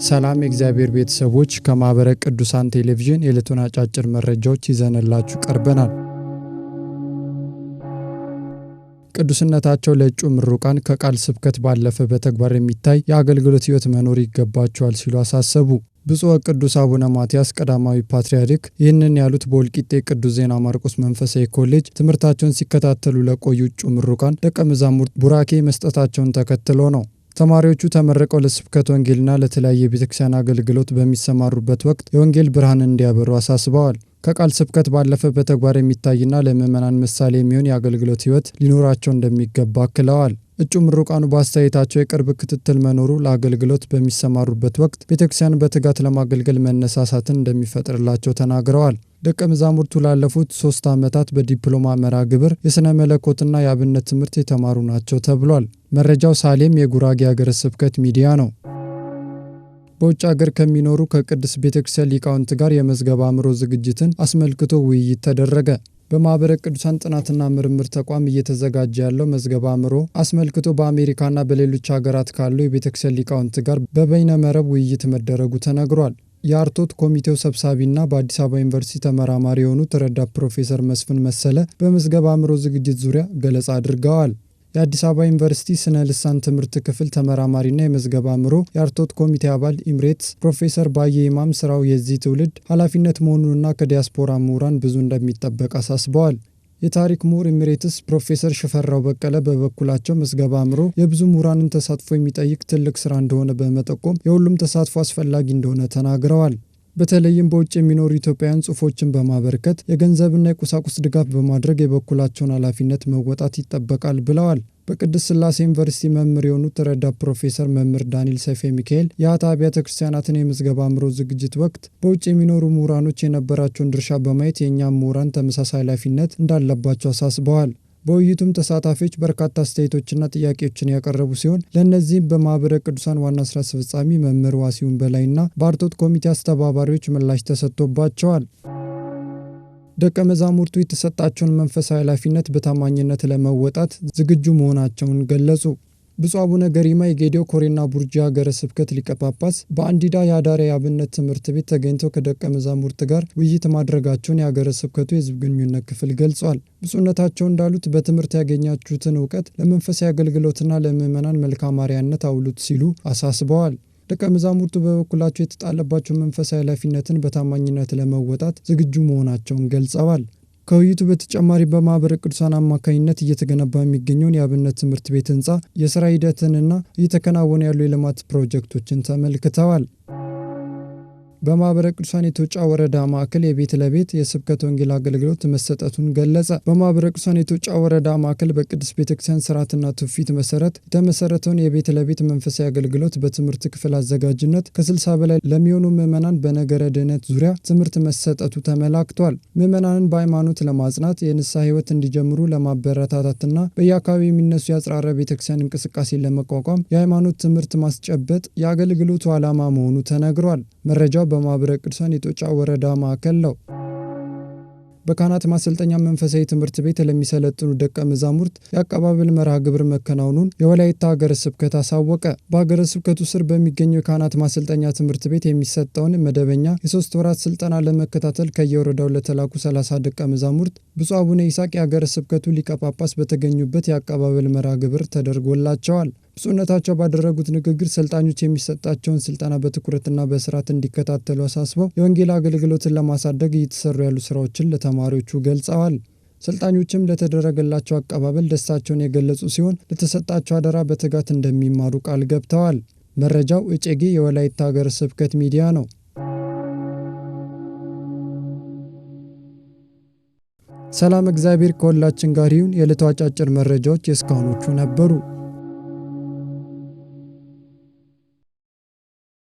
ሰላም የእግዚአብሔር ቤተሰቦች ከማህበረ ቅዱሳን ቴሌቪዥን የዕለቱን አጫጭር መረጃዎች ይዘንላችሁ ቀርበናል። ቅዱስነታቸው ለእጩ ምሩቃን ከቃል ስብከት ባለፈ በተግባር የሚታይ የአገልግሎት ሕይወት መኖር ይገባቸዋል ሲሉ አሳሰቡ። ብፁዕ ወቅዱስ አቡነ ማትያስ ቀዳማዊ ፓትርያርክ ይህንን ያሉት በወልቂጤ ቅዱስ ዜና ማርቆስ መንፈሳዊ ኮሌጅ ትምህርታቸውን ሲከታተሉ ለቆዩ እጩ ምሩቃን ደቀ መዛሙርት ቡራኬ መስጠታቸውን ተከትሎ ነው። ተማሪዎቹ ተመርቀው ለስብከተ ወንጌልና ለተለያየ ቤተክርስቲያን አገልግሎት በሚሰማሩበት ወቅት የወንጌል ብርሃን እንዲያበሩ አሳስበዋል። ከቃል ስብከት ባለፈ በተግባር የሚታይና ለምዕመናን ምሳሌ የሚሆን የአገልግሎት ሕይወት ሊኖራቸው እንደሚገባ አክለዋል። እጩ ምሩቃኑ በአስተያየታቸው የቅርብ ክትትል መኖሩ ለአገልግሎት በሚሰማሩበት ወቅት ቤተክርስቲያን በትጋት ለማገልገል መነሳሳትን እንደሚፈጥርላቸው ተናግረዋል። ደቀ መዛሙርቱ ላለፉት 3 ዓመታት በዲፕሎማ መርሃ ግብር የሥነ መለኮትና የአብነት ትምህርት የተማሩ ናቸው ተብሏል። መረጃው ሳሌም የጉራጌ ሀገረ ስብከት ሚዲያ ነው። በውጭ ሀገር ከሚኖሩ ከቅድስት ቤተክርስቲያን ሊቃውንት ጋር የመዝገበ አእምሮ ዝግጅትን አስመልክቶ ውይይት ተደረገ። በማህበረ ቅዱሳን ጥናትና ምርምር ተቋም እየተዘጋጀ ያለው መዝገበ አእምሮ አስመልክቶ በአሜሪካና በሌሎች ሀገራት ካሉ የቤተክርስቲያን ሊቃውንት ጋር በበይነ መረብ ውይይት መደረጉ ተነግሯል። የአርቶት ኮሚቴው ሰብሳቢና በአዲስ አበባ ዩኒቨርሲቲ ተመራማሪ የሆኑት ረዳት ፕሮፌሰር መስፍን መሰለ በመዝገበ አእምሮ ዝግጅት ዙሪያ ገለጻ አድርገዋል። የአዲስ አበባ ዩኒቨርሲቲ ስነ ልሳን ትምህርት ክፍል ተመራማሪና የመዝገበ አእምሮ የአርቶት ኮሚቴ አባል ኢምሬትስ ፕሮፌሰር ባየ ኢማም ስራው የዚህ ትውልድ ኃላፊነት መሆኑንና ከዲያስፖራ ምሁራን ብዙ እንደሚጠበቅ አሳስበዋል። የታሪክ ምሁር ኢምሬትስ ፕሮፌሰር ሽፈራው በቀለ በበኩላቸው መዝገበ አእምሮ የብዙ ምሁራንን ተሳትፎ የሚጠይቅ ትልቅ ስራ እንደሆነ በመጠቆም የሁሉም ተሳትፎ አስፈላጊ እንደሆነ ተናግረዋል። በተለይም በውጭ የሚኖሩ ኢትዮጵያውያን ጽሑፎችን በማበርከት የገንዘብና የቁሳቁስ ድጋፍ በማድረግ የበኩላቸውን ኃላፊነት መወጣት ይጠበቃል ብለዋል። በቅድስት ሥላሴ ዩኒቨርሲቲ መምህር የሆኑት ረዳት ፕሮፌሰር መምህር ዳንኤል ሰይፈ ሚካኤል የአታ አብያተ ክርስቲያናትን የመዝገበ አእምሮ ዝግጅት ወቅት በውጭ የሚኖሩ ምሁራኖች የነበራቸውን ድርሻ በማየት የእኛም ምሁራን ተመሳሳይ ኃላፊነት እንዳለባቸው አሳስበዋል። በውይይቱም ተሳታፊዎች በርካታ አስተያየቶችና ጥያቄዎችን ያቀረቡ ሲሆን ለእነዚህም በማህበረ ቅዱሳን ዋና ስራ አስፈጻሚ መምህር ዋሲሁን በላይና በአርቶት ኮሚቴ አስተባባሪዎች ምላሽ ተሰጥቶባቸዋል። ደቀ መዛሙርቱ የተሰጣቸውን መንፈሳዊ ኃላፊነት በታማኝነት ለመወጣት ዝግጁ መሆናቸውን ገለጹ። ብፁዕ አቡነ ገሪማ የጌዴኦ ኮሬና ቡርጂ ሀገረ ስብከት ሊቀ ጳጳስ በአንዲዳ የአዳሪ የአብነት ትምህርት ቤት ተገኝተው ከደቀ መዛሙርት ጋር ውይይት ማድረጋቸውን የሀገረ ስብከቱ የሕዝብ ግንኙነት ክፍል ገልጿል። ብፁዕነታቸው እንዳሉት በትምህርት ያገኛችሁትን እውቀት ለመንፈሳዊ አገልግሎትና ለምዕመናን መልካም አርአያነት አውሉት ሲሉ አሳስበዋል። ደቀ መዛሙርቱ በበኩላቸው የተጣለባቸው መንፈሳዊ ኃላፊነትን በታማኝነት ለመወጣት ዝግጁ መሆናቸውን ገልጸዋል። ከውይይቱ በተጨማሪ በማህበረ ቅዱሳን አማካኝነት እየተገነባ የሚገኘውን የአብነት ትምህርት ቤት ህንፃ የስራ ሂደትንና እየተከናወኑ ያሉ የልማት ፕሮጀክቶችን ተመልክተዋል። በማህበረ ቅዱሳን የቶጫ ወረዳ ማዕከል የቤት ለቤት የስብከተ ወንጌል አገልግሎት መሰጠቱን ገለጸ። በማህበረ ቅዱሳን የቶጫ ወረዳ ማዕከል በቅድስት ቤተክርስቲያን ስርዓትና ትውፊት መሰረት የተመሰረተውን የቤት ለቤት መንፈሳዊ አገልግሎት በትምህርት ክፍል አዘጋጅነት ከ60 በላይ ለሚሆኑ ምዕመናን በነገረ ድህነት ዙሪያ ትምህርት መሰጠቱ ተመላክቷል። ምዕመናንን በሃይማኖት ለማጽናት የንስሐ ህይወት እንዲጀምሩ ለማበረታታትና በየአካባቢው የሚነሱ የአጽራረ ቤተክርስቲያን እንቅስቃሴን ለመቋቋም የሃይማኖት ትምህርት ማስጨበጥ የአገልግሎቱ ዓላማ መሆኑ ተነግሯል። መረጃው በማህበረ ቅዱሳን የቶጫ ወረዳ ማዕከል ነው። በካህናት ማሰልጠኛ መንፈሳዊ ትምህርት ቤት ለሚሰለጥኑ ደቀ መዛሙርት የአቀባበል መርሃ ግብር መከናወኑን የወላይታ ሀገረ ስብከት አሳወቀ። በሀገረ ስብከቱ ስር በሚገኘው የካህናት ማሰልጠኛ ትምህርት ቤት የሚሰጠውን መደበኛ የ3 ወራት ስልጠና ለመከታተል ከየወረዳው ለተላኩ 30 ደቀ መዛሙርት ብፁዕ አቡነ ይስሐቅ የሀገረ ስብከቱ ሊቀ ጳጳስ በተገኙበት የአቀባበል መርሃ ግብር ተደርጎላቸዋል። ብፁዕነታቸው ባደረጉት ንግግር ሰልጣኞች የሚሰጣቸውን ስልጠና በትኩረትና በስርዓት እንዲከታተሉ አሳስበው የወንጌል አገልግሎትን ለማሳደግ እየተሰሩ ያሉ ስራዎችን ለተማሪዎቹ ገልጸዋል። ሰልጣኞችም ለተደረገላቸው አቀባበል ደስታቸውን የገለጹ ሲሆን ለተሰጣቸው አደራ በትጋት እንደሚማሩ ቃል ገብተዋል። መረጃው እጨጌ የወላይታ ሀገረ ስብከት ሚዲያ ነው። ሰላም እግዚአብሔር ከሁላችን ጋር ይሁን። የዕለቱ አጫጭር መረጃዎች የእስካሁኖቹ ነበሩ።